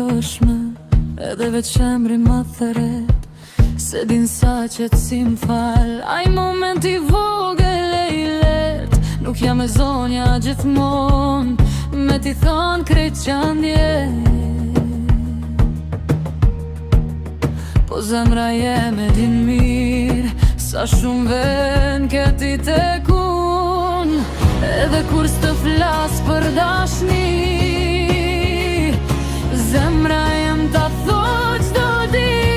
lëshme, edhe veç emri ma theret, se din sa që si m'fal. Aj moment i vogël e i let, nuk jam e zonja gjithmon, me t'i thonë krejt që ndje. Po zemra jem e din mirë, sa shumë ven këti tek unë, edhe kur s'të flas për dashni, zemra jem t'a thot çdo ditë.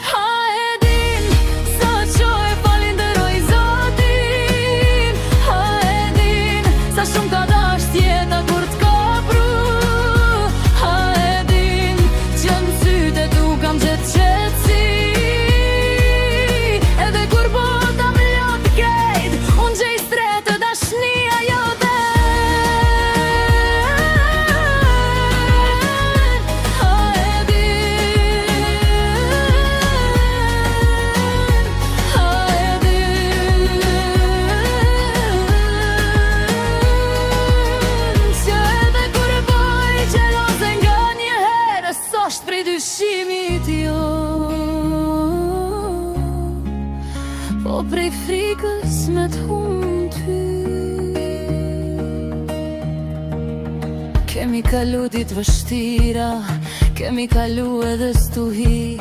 Ha e din, sa qoj falinderoj Zotin, ha e din, sa shumë ka dash tjeta kur t'ka pru, ha e din, që m'syt e tu kam gjetë qetësi, edhe kur bota m'lot krejt, unë gjej stretë dashnia jote. Prej dyshimit jo, po prej frikës me t'hunë ty. Kemi kalu ditë vështira, kemi kalu edhe stuhi,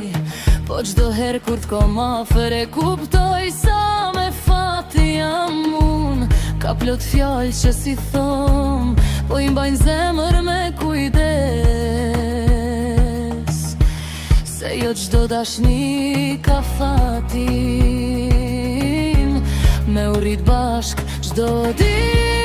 po çdo herë kur t'kom afer e kuptoj sa me fati jam unë. Ka plot fjallë që si thom, po i mbajnë zemër me kujdes, se jo çdo dashni ka fatin, me u rrit bashk çdo ditë.